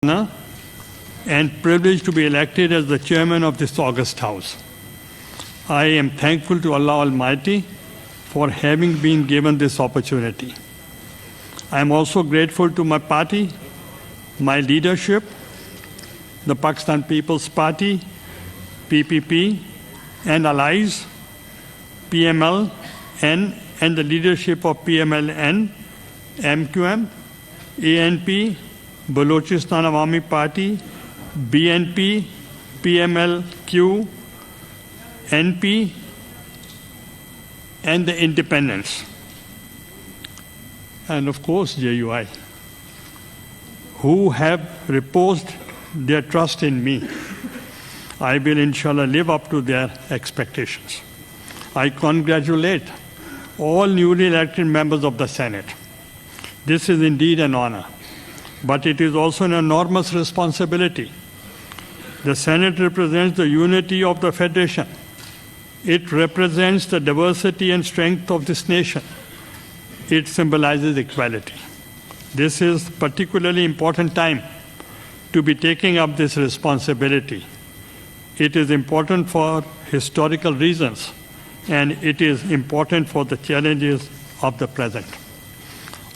honor and privilege to be elected as the chairman of this august house. I am thankful to Allah Almighty for having been given this opportunity. I am also grateful to my party, my leadership, the Pakistan People's Party, PPP, and allies, PML, and the leadership of PMLN, MQM, ANP, Balochistan Awami Party, BNP, PMLQ, NP, and the independents. And of course, JUI, who have reposed their trust in me. I will inshallah live up to their expectations. I congratulate all newly elected members of the Senate. This is indeed an honor, but it is also an enormous responsibility. The Senate represents the unity of the Federation. It represents the diversity and strength of this nation. It symbolizes equality. This is a particularly important time to be taking up this responsibility. It is important for historical reasons, and it is important for the challenges of the present.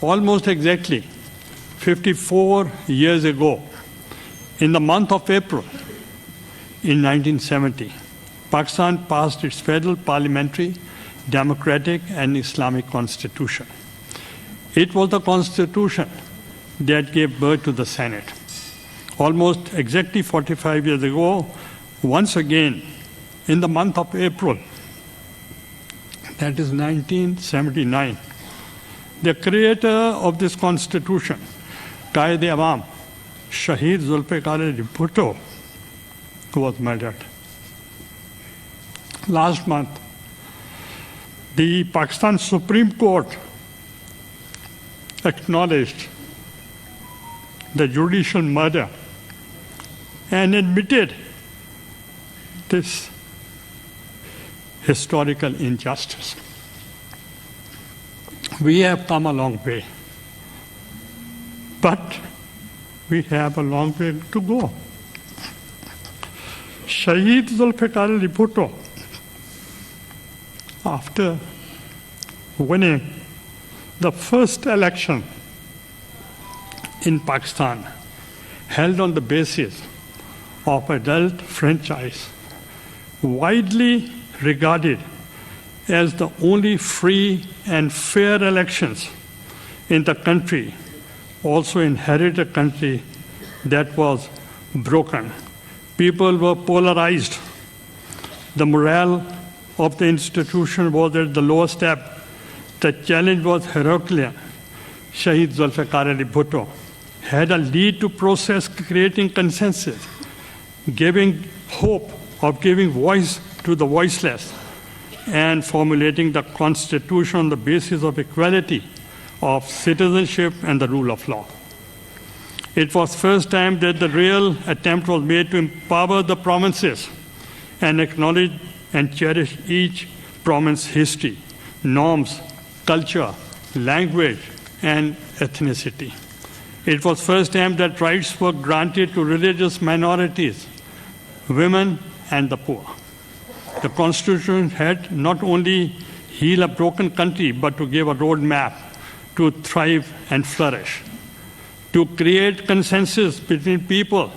Almost exactly 54 years ago, in the month of April in 1970, Pakistan passed its federal, parliamentary, democratic, and Islamic constitution. It was the constitution that gave birth to the Senate. Almost exactly 45 years ago, once again, in the month of April, that is 1979, the creator of this constitution, Qaid-e-Awam, Shahid Zulfikar Bhutto, was murdered. Last month, the Pakistan Supreme Court acknowledged the judicial murder and admitted this historical injustice. We have come a long way, but we have a long way to go. Shahid Zulfikar Bhutto, after winning the first election in Pakistan, held on the basis of adult franchise, widely regarded as the only free and fair elections in the country, also inherited a country that was broken. People were polarized. The morale of the institution was at the lowest ebb. The challenge was Herculean. Shahid Zulfikar Bhutto had a lead to process creating consensus, giving hope of giving voice to the voiceless, and formulating the constitution on the basis of equality, of citizenship, and the rule of law. It was the first time that the real attempt was made to empower the provinces and acknowledge and cherish each province's history, norms, culture, language, and ethnicity. It was the first time that rights were granted to religious minorities, women, and the poor. The Constitution had not only healed a broken country, but to give a roadmap to thrive and flourish, to create consensus between people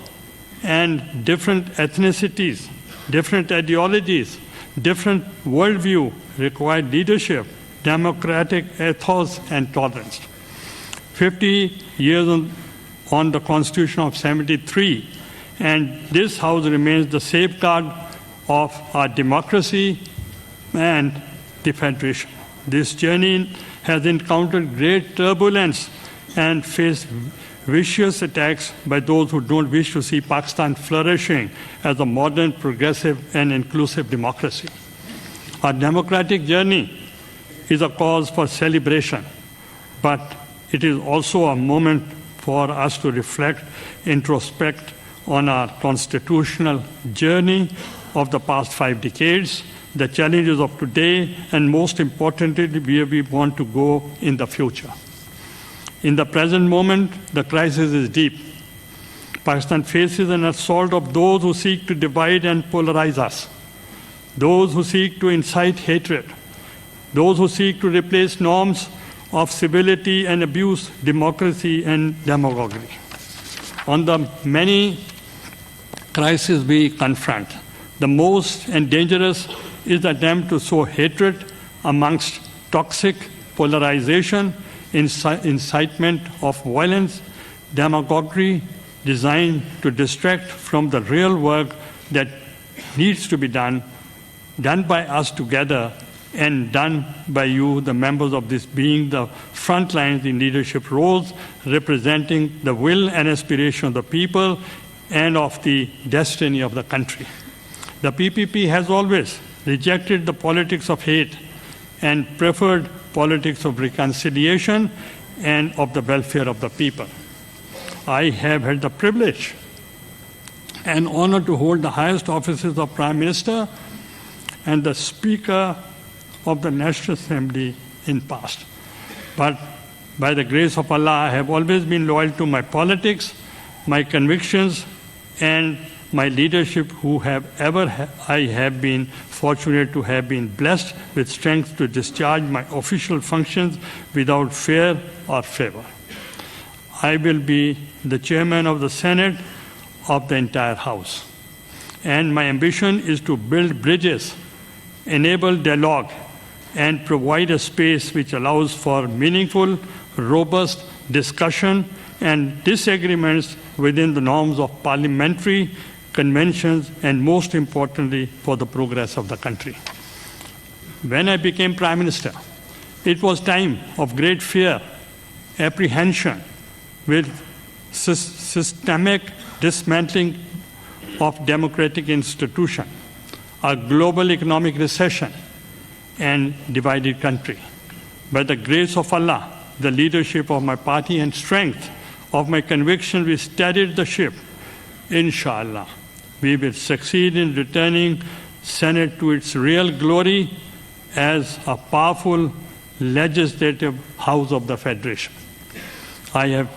and different ethnicities, different ideologies, different worldview required leadership, democratic ethos, and tolerance. 50 years on the Constitution of 73, and this House remains the safeguard of our democracy and the Federation. This journey has encountered great turbulence and faced vicious attacks by those who don't wish to see Pakistan flourishing as a modern, progressive, and inclusive democracy. Our democratic journey is a cause for celebration, but it is also a moment for us to reflect, introspect on our constitutional journey of the past 5 decades, the challenges of today, and most importantly, where we want to go in the future. In the present moment, the crisis is deep. Pakistan faces an assault of those who seek to divide and polarize us, those who seek to incite hatred, those who seek to replace norms of civility and abuse democracy and demagoguery. On the many crises we confront, the most and dangerous is the attempt to sow hatred amongst toxic polarization, incitement of violence, demagoguery designed to distract from the real work that needs to be done by us together and done by you, the members of this, being the front lines in leadership roles, representing the will and aspiration of the people and of the destiny of the country. The PPP has always rejected the politics of hate and preferred politics of reconciliation and of the welfare of the people. I have had the privilege and honor to hold the highest offices of Prime Minister and the Speaker of the National Assembly in past. But by the grace of Allah, I have always been loyal to my politics, my convictions, and my leadership, I have been fortunate to have been blessed with strength to discharge my official functions without fear or favor. I will be the chairman of the Senate of the entire House. And my ambition is to build bridges, enable dialogue, and provide a space which allows for meaningful, robust discussion and disagreements within the norms of parliamentary conventions and, most importantly, for the progress of the country. When I became Prime Minister, it was time of great fear, apprehension, with systemic dismantling of democratic institutions, a global economic recession, and divided country. By the grace of Allah, the leadership of my party and strength of my conviction, we steadied the ship. Inshallah, we will succeed in returning Senate to its real glory as a powerful legislative house of the Federation. I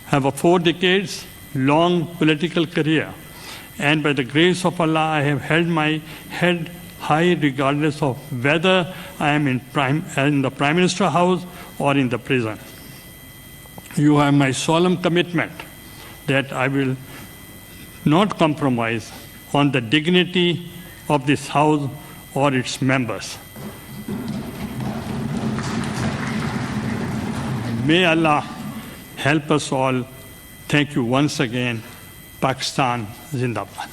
have a 4 decades long political career, and by the grace of Allah, I have held my head high regardless of whether I am in the Prime Minister House or in the prison. You have my solemn commitment that I will not compromise on the dignity of this House or its members. May Allah help us all. Thank you once again. Pakistan Zindabad.